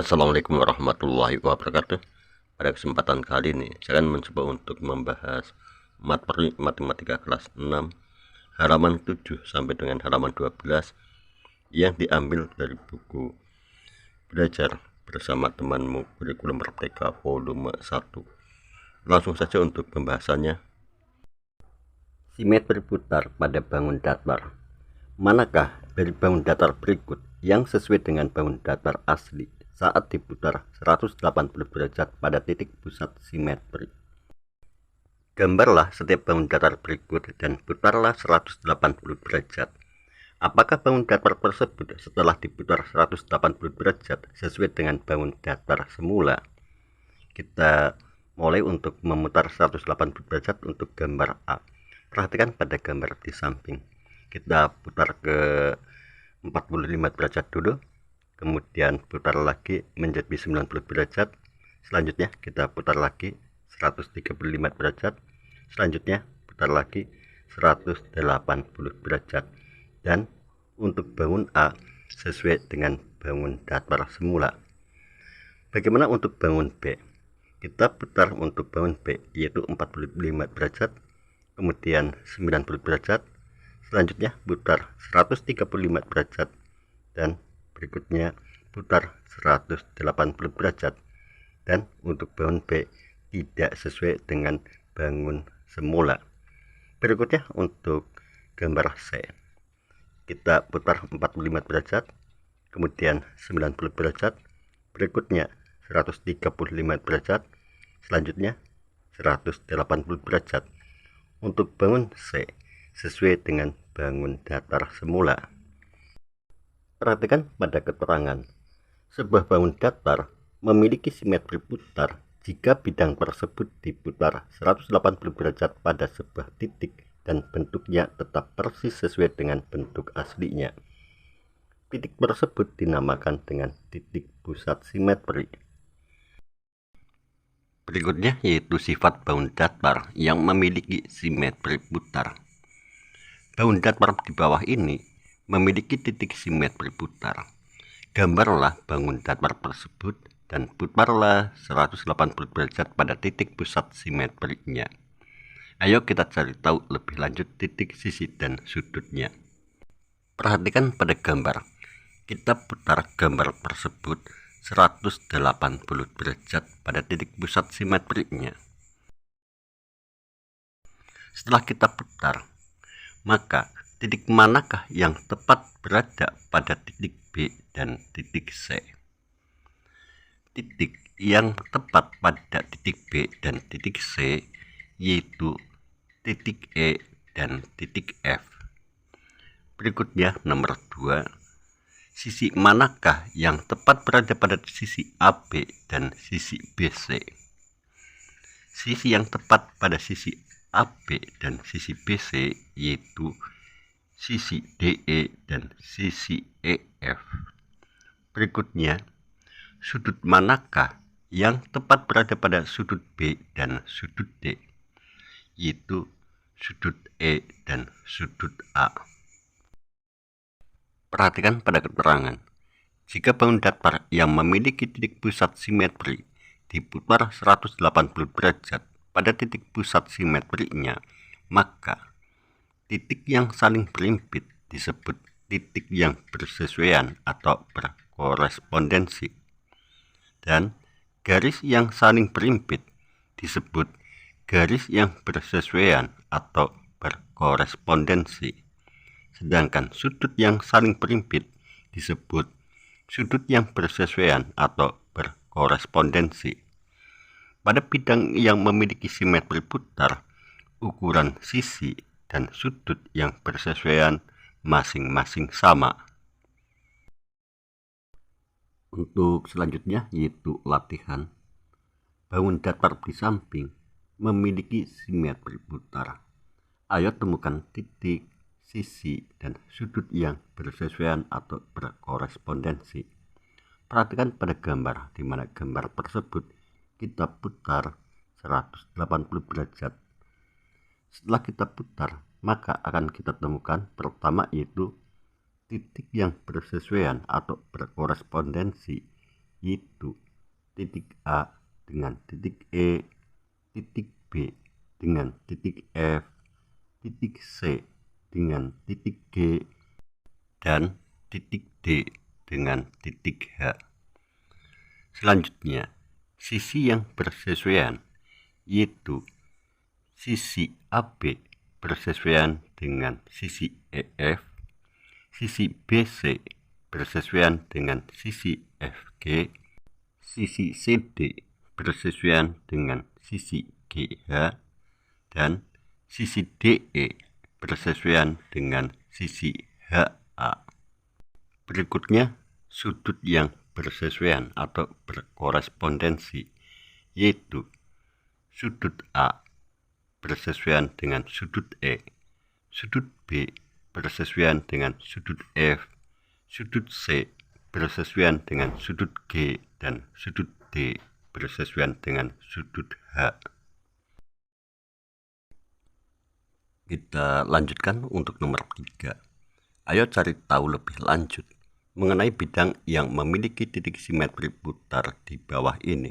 Assalamualaikum warahmatullahi wabarakatuh. Pada kesempatan kali ini saya akan mencoba untuk membahas materi matematika kelas 6 halaman 7 sampai dengan halaman 12 yang diambil dari buku Belajar Bersama Temanmu Kurikulum Merdeka volume 1. Langsung saja untuk pembahasannya. Simetri putar pada bangun datar. Manakah dari bangun datar berikut yang sesuai dengan bangun datar asli saat diputar 180 derajat pada titik pusat simetri? Gambarlah setiap bangun datar berikut dan putarlah 180 derajat. Apakah bangun datar tersebut setelah diputar 180 derajat sesuai dengan bangun datar semula? Kita mulai untuk memutar 180 derajat untuk gambar A. Perhatikan pada gambar di samping. Kita putar ke 45 derajat dulu, kemudian putar lagi menjadi 90 derajat, selanjutnya kita putar lagi 135 derajat, selanjutnya putar lagi 180 derajat. Dan untuk bangun A sesuai dengan bangun datar semula. Bagaimana untuk bangun B? Kita putar untuk bangun B yaitu 45 derajat, kemudian 90 derajat, selanjutnya putar 135 derajat, dan berikutnya putar 180 derajat. Dan untuk bangun B tidak sesuai dengan bangun semula. Berikutnya untuk gambar C, kita putar 45 derajat, kemudian 90 derajat, berikutnya 135 derajat, selanjutnya 180 derajat. Untuk bangun C sesuai dengan bangun datar semula. Perhatikan pada keterangan. Sebuah bangun datar memiliki simetri putar jika bidang tersebut diputar 180 derajat pada sebuah titik dan bentuknya tetap persis sesuai dengan bentuk aslinya. Titik tersebut dinamakan dengan titik pusat simetri. Berikutnya yaitu sifat bangun datar yang memiliki simetri putar. Bangun datar di bawah ini memiliki titik simetri putar. Gambarlah bangun datar tersebut dan putarlah 180 derajat pada titik pusat simetrinya. Ayo kita cari tahu lebih lanjut titik sisi dan sudutnya. Perhatikan pada gambar. Kita putar gambar tersebut 180 derajat pada titik pusat simetrinya. Setelah kita putar, maka titik manakah yang tepat berada pada titik B dan titik C? Titik yang tepat pada titik B dan titik C yaitu titik E dan titik F. Berikutnya nomor 2. Sisi manakah yang tepat berada pada sisi AB dan sisi BC? Sisi yang tepat pada sisi AB dan sisi BC yaitu sisi DE dan sisi EF. Berikutnya, sudut manakah yang tepat berada pada sudut B dan sudut D? Yaitu sudut E dan sudut A. Perhatikan pada keterangan. Jika bangun datar yang memiliki titik pusat simetri diputar 180 derajat pada titik pusat simetrinya, maka titik yang saling berhimpit disebut titik yang bersesuaian atau berkorespondensi. Dan garis yang saling berhimpit disebut garis yang bersesuaian atau berkorespondensi. Sedangkan sudut yang saling berhimpit disebut sudut yang bersesuaian atau berkorespondensi. Pada bidang yang memiliki simetri putar, ukuran sisi dan sudut yang bersesuaian masing-masing sama. Untuk selanjutnya yaitu latihan. Bangun datar di samping memiliki simetri putar. Ayo temukan titik, sisi, dan sudut yang bersesuaian atau berkorespondensi. Perhatikan pada gambar, di mana gambar tersebut kita putar 180 derajat. Setelah kita putar, maka akan kita temukan pertama yaitu titik yang bersesuaian atau berkorespondensi yaitu titik A dengan titik E, titik B dengan titik F, titik C dengan titik G, dan titik D dengan titik H. Selanjutnya, sisi yang bersesuaian yaitu sisi AB bersesuaian dengan sisi EF, sisi BC bersesuaian dengan sisi FG, sisi CD bersesuaian dengan sisi GH, dan sisi DE bersesuaian dengan sisi HA. Berikutnya, sudut yang bersesuaian atau berkorespondensi yaitu sudut A bersesuaian dengan sudut E, sudut B bersesuaian dengan sudut F, sudut C bersesuaian dengan sudut G, dan sudut D bersesuaian dengan sudut H. Kita lanjutkan untuk nomor 3. Ayo cari tahu lebih lanjut mengenai bidang yang memiliki titik simetri putar di bawah ini.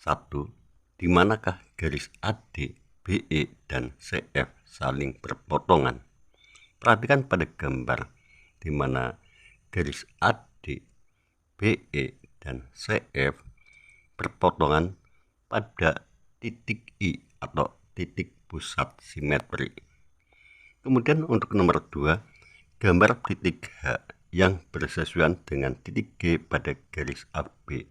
1. Di manakah garis AD, BE, dan CF saling berpotongan? Perhatikan pada gambar di mana garis AD, BE, dan CF berpotongan pada titik I atau titik pusat simetri. Kemudian untuk nomor 2, gambar titik H yang bersesuaian dengan titik G pada garis AB.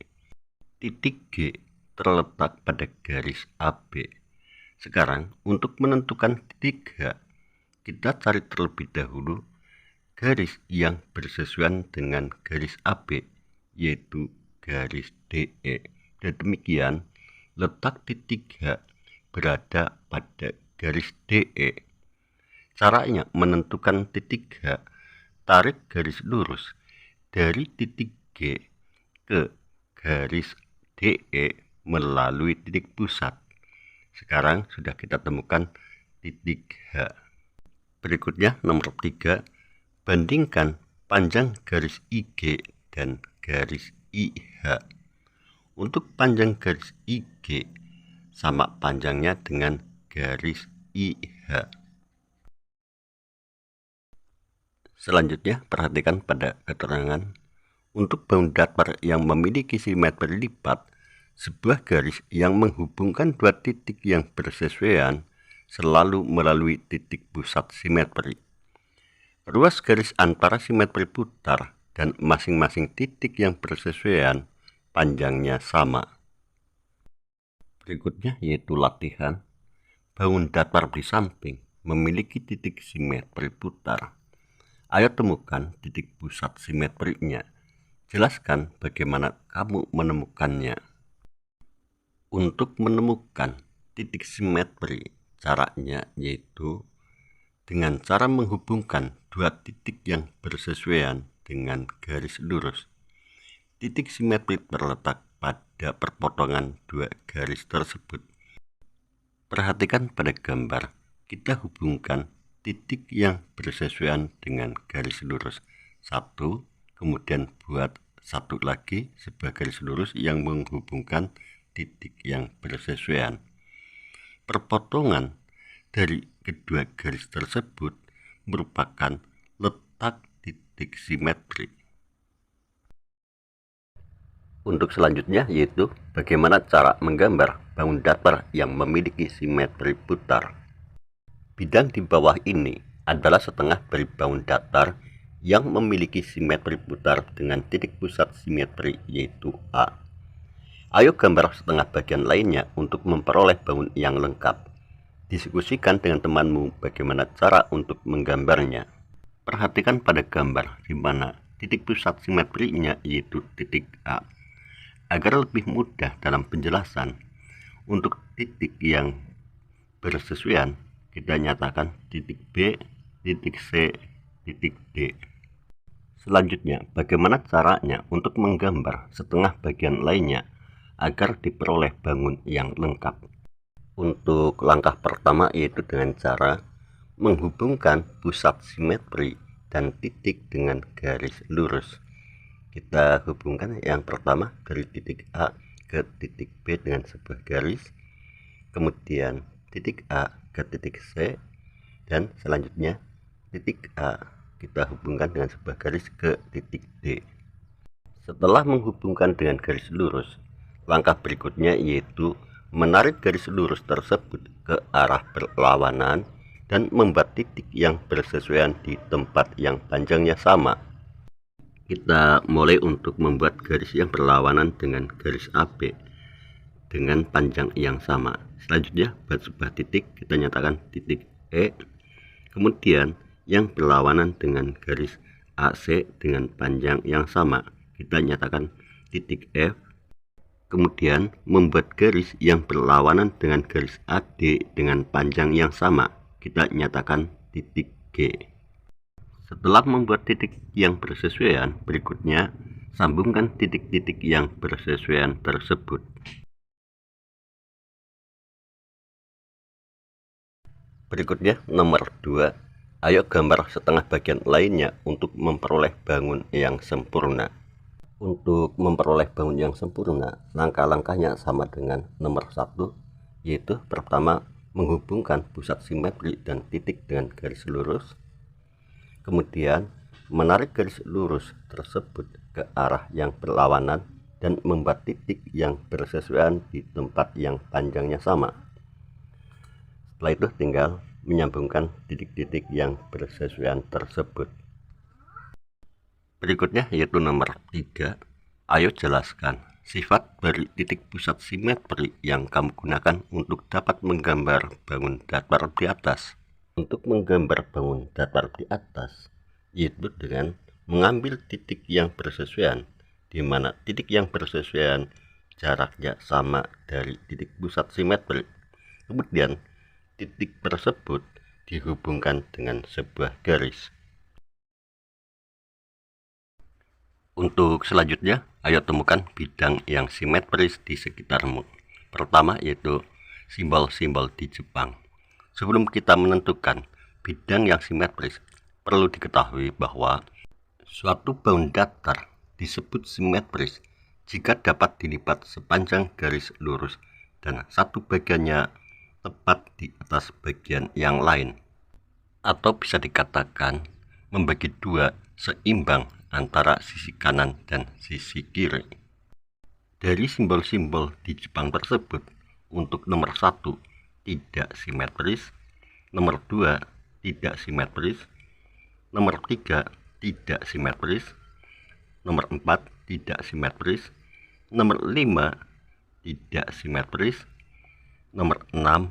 Titik G terletak pada garis AB. Sekarang untuk menentukan titik H, kita cari terlebih dahulu garis yang bersesuaian dengan garis AB, yaitu garis DE. Dan demikian letak titik H berada pada garis DE. Caranya menentukan titik H, tarik garis lurus dari titik G ke garis DE melalui titik pusat. Sekarang sudah kita temukan titik H. Berikutnya nomor 3, bandingkan panjang garis IG dan garis IH. Untuk panjang garis IG sama panjangnya dengan garis IH. Selanjutnya perhatikan pada keterangan. Untuk baut datar yang memiliki simetri lipat, sebuah garis yang menghubungkan dua titik yang bersesuaian selalu melalui titik pusat simetri. Ruas garis antara simetri putar dan masing-masing titik yang bersesuaian panjangnya sama. Berikutnya yaitu latihan. Baut datar di samping memiliki titik simetri putar. Ayo temukan titik pusat simetrinya. Jelaskan bagaimana kamu menemukannya. Untuk menemukan titik simetri, caranya yaitu dengan cara menghubungkan dua titik yang bersesuaian dengan garis lurus. Titik simetri terletak pada perpotongan dua garis tersebut. Perhatikan pada gambar, kita hubungkan titik yang bersesuaian dengan garis lurus. 1, kemudian buat satu lagi sebuah garis lurus yang menghubungkan titik yang bersesuaian. Perpotongan dari kedua garis tersebut merupakan letak titik simetri. Untuk selanjutnya yaitu bagaimana cara menggambar baut datar yang memiliki simetri putar. Bidang di bawah ini adalah setengah dari baut datar yang memiliki simetri putar dengan titik pusat simetri yaitu A. Ayo gambar setengah bagian lainnya untuk memperoleh baut yang lengkap. Diskusikan dengan temanmu bagaimana cara untuk menggambarnya. Perhatikan pada gambar di mana titik pusat simetrinya yaitu titik A. Agar lebih mudah dalam penjelasan, untuk titik yang bersesuaian kita nyatakan titik B, titik C, titik D. Selanjutnya, bagaimana caranya untuk menggambar setengah bagian lainnya agar diperoleh baut yang lengkap. Untuk langkah pertama yaitu dengan cara menghubungkan pusat simetri dan titik dengan garis lurus. Kita hubungkan yang pertama dari titik A ke titik B dengan sebuah garis, kemudian titik A ke titik C, dan selanjutnya titik A kita hubungkan dengan sebuah garis ke titik D. Setelah menghubungkan dengan garis lurus, langkah berikutnya yaitu menarik garis lurus tersebut ke arah berlawanan dan membuat titik yang bersesuaian di tempat yang panjangnya sama. Kita mulai untuk membuat garis yang berlawanan dengan garis AB dengan panjang yang sama. Selanjutnya buat sebuah titik, kita nyatakan titik E. Kemudian yang berlawanan dengan garis AC dengan panjang yang sama, kita nyatakan titik F. Kemudian membuat garis yang berlawanan dengan garis AD dengan panjang yang sama, kita nyatakan titik G. Setelah membuat titik yang bersesuaian, berikutnya sambungkan titik-titik yang bersesuaian tersebut. Berikutnya nomor 2, ayo gambar setengah bagian lainnya untuk memperoleh bangun yang sempurna. Untuk memperoleh bangun yang sempurna, langkah-langkahnya sama dengan nomor 1, yaitu pertama menghubungkan pusat simetri dan titik dengan garis lurus. Kemudian menarik garis lurus tersebut ke arah yang berlawanan dan membuat titik yang bersesuaian di tempat yang panjangnya sama. Setelah itu tinggal menyambungkan titik-titik yang bersesuaian tersebut. Berikutnya yaitu nomor 3, ayo jelaskan sifat dari titik pusat simetri yang kamu gunakan untuk dapat menggambar bangun datar di atas. Untuk menggambar bangun datar di atas, yaitu dengan mengambil titik yang bersesuaian, di mana titik yang bersesuaian jaraknya sama dari titik pusat simetri. Kemudian titik tersebut dihubungkan dengan sebuah garis. Untuk selanjutnya, ayo temukan bidang yang simetris di sekitarmu. Pertama yaitu simbol-simbol di Jepang. Sebelum kita menentukan bidang yang simetris, perlu diketahui bahwa suatu bangun datar disebut simetris jika dapat dilipat sepanjang garis lurus dan satu bagiannya tepat di atas bagian yang lain, atau bisa dikatakan membagi dua seimbang antara sisi kanan dan sisi kiri. Dari simbol-simbol di Jepang tersebut, untuk nomor 1 tidak simetris, nomor 2 tidak simetris, nomor 3 tidak simetris, nomor 4 tidak simetris, nomor 5 tidak simetris, nomor 6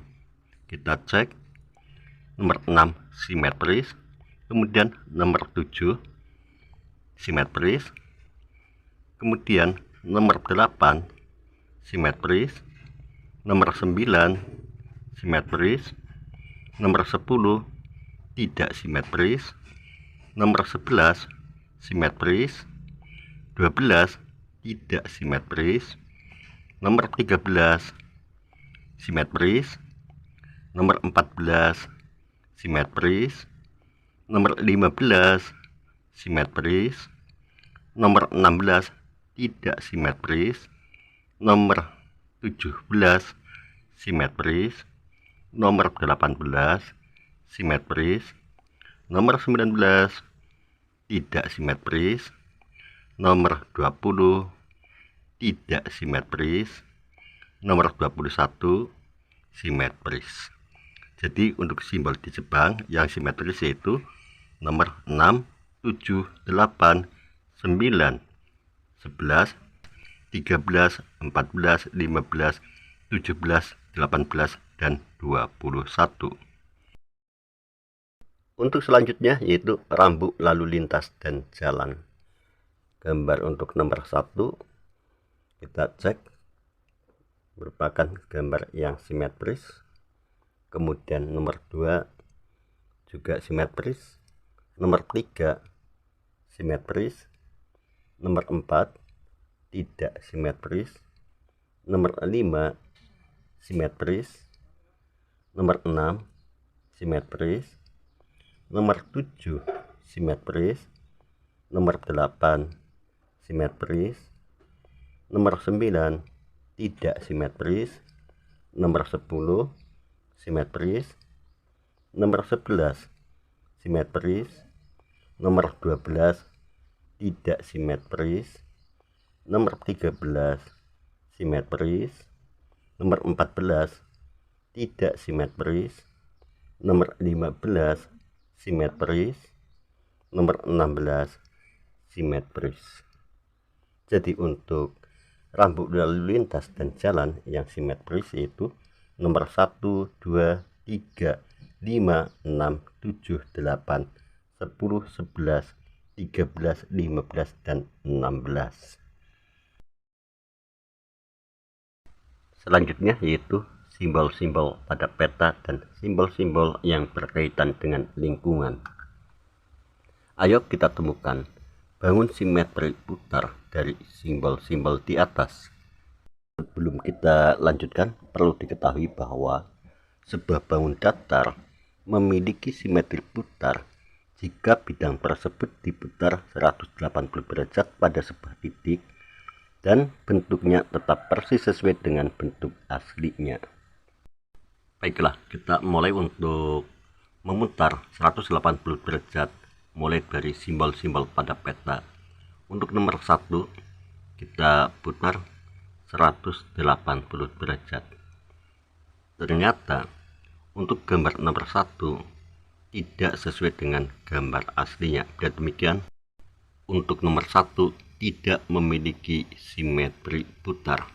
kita cek, nomor 6 simetris, kemudian nomor 7 simetris, kemudian nomor 8 simetris, nomor 9 simetris, nomor 10 tidak simetris, nomor 11 simetris, 12 tidak simetris, nomor 13 simetris, nomor 14 simetris, nomor 15 simetris, nomor 16 tidak simetris, nomor 17 simetris, nomor 18 simetris, nomor 19 tidak simetris, nomor 20 tidak simetris, nomor 21 simetris. Jadi untuk simbol di Jepang yang simetris yaitu nomor 6, 7, 8, 9, 11, 13, 14, 15, 17, 18, dan 21. Untuk selanjutnya yaitu rambu lalu lintas dan jalan. Gambar untuk nomor 1 kita cek merupakan gambar yang simetris. Kemudian nomor 2 juga simetris, nomor 3 simetris, nomor 4 tidak simetris, nomor 5 simetris, nomor 6 simetris, nomor 7 simetris, nomor 8 simetris. Nomor 9 tidak simetris. Nomor 10 simetris. Nomor 11 simetris. Nomor 12 tidak simetris. Nomor 13 simetris. Nomor 14 tidak simetris. Nomor 15 simetris. Nomor 16 simetris. Jadi untuk rambu lalu lintas dan jalan yang simetris yaitu nomor 1, 2, 3, 5, 6, 7, 8, 10, 11, 13, 15, dan 16. Selanjutnya yaitu simbol-simbol pada peta dan simbol-simbol yang berkaitan dengan lingkungan. Ayo kita temukan bangun simetri putar dari simbol-simbol di atas. Sebelum kita lanjutkan, perlu diketahui bahwa sebuah bangun datar memiliki simetri putar jika bidang tersebut diputar 180 derajat pada sebuah titik dan bentuknya tetap persis sesuai dengan bentuk aslinya. Baiklah, kita mulai untuk memutar 180 derajat mulai dari simbol-simbol pada peta. Untuk nomor 1 kita putar 180 derajat. Ternyata untuk gambar nomor 1 tidak sesuai dengan gambar aslinya. Dan demikian untuk nomor 1 tidak memiliki simetri putar.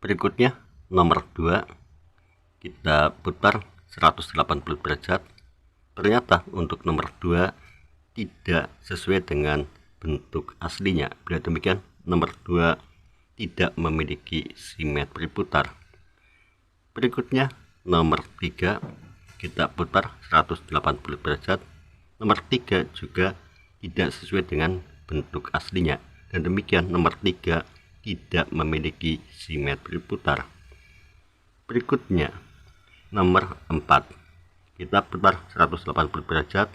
Berikutnya nomor 2 kita putar 180 derajat. Ternyata untuk nomor 2 tidak sesuai dengan bentuk aslinya. Dan demikian nomor 2 tidak memiliki simetri putar. Berikutnya nomor 3 kita putar 180 derajat. Nomor 3 juga tidak sesuai dengan bentuk aslinya. Dan demikian nomor 3 tidak memiliki simetri putar. Berikutnya nomor 4 kita putar 180 derajat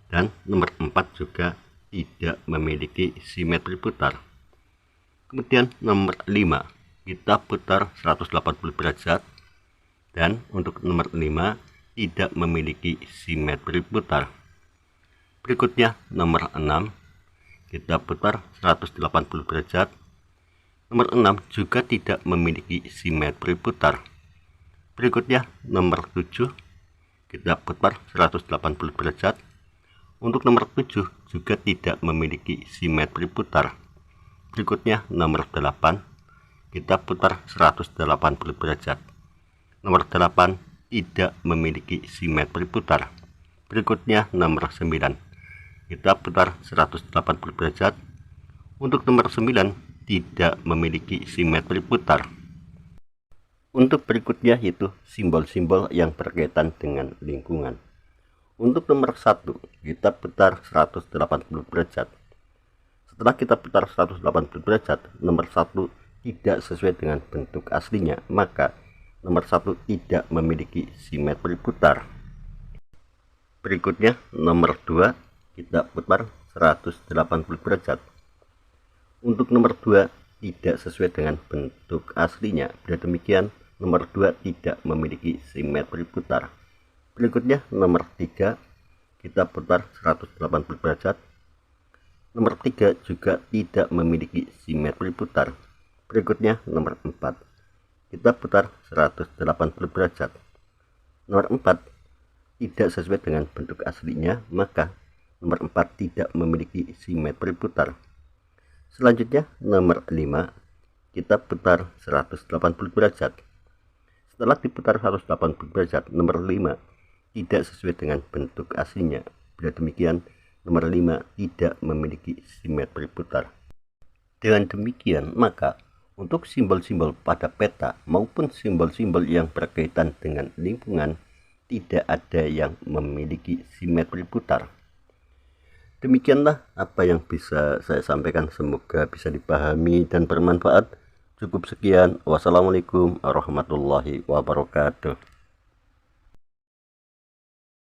dan nomor 4 juga tidak memiliki simetri putar. Kemudian nomor 5 kita putar 180 derajat dan untuk nomor 5 tidak memiliki simetri putar. Berikutnya nomor 6 kita putar 180 derajat. Nomor 6 juga tidak memiliki simetri putar. Berikutnya nomor 7 kita putar 180 derajat. Untuk nomor 7 juga tidak memiliki simetri putar. Berikutnya nomor 8 kita putar 180 derajat. Nomor 8 tidak memiliki simetri putar. Berikutnya nomor 9 kita putar 180 derajat. Untuk nomor 9 tidak memiliki simetri putar. Untuk berikutnya yaitu simbol-simbol yang berkaitan dengan lingkungan. Untuk nomor 1 kita putar 180 derajat. Setelah kita putar 180 derajat, nomor 1 tidak sesuai dengan bentuk aslinya, maka nomor 1 tidak memiliki simetri putar. Berikutnya nomor 2 kita putar 180 derajat. Untuk nomor 2 tidak sesuai dengan bentuk aslinya. Dan demikian nomor 2 tidak memiliki simetri putar. Berikutnya nomor 3 kita putar 180 derajat. Nomor 3 juga tidak memiliki simetri putar. Berikutnya nomor 4 kita putar 180 derajat. Nomor 4 tidak sesuai dengan bentuk aslinya, maka nomor 4 tidak memiliki simetri putar. Selanjutnya nomor 5 kita putar 180 derajat. Setelah diputar 180 derajat, nomor 5 tidak sesuai dengan bentuk aslinya. Bila demikian nomor 5 tidak memiliki simetri putar. Dengan demikian maka untuk simbol-simbol pada peta maupun simbol-simbol yang berkaitan dengan lingkungan tidak ada yang memiliki simetri putar. Demikianlah apa yang bisa saya sampaikan, semoga bisa dipahami dan bermanfaat. Cukup sekian. Wassalamualaikum warahmatullahi wabarakatuh.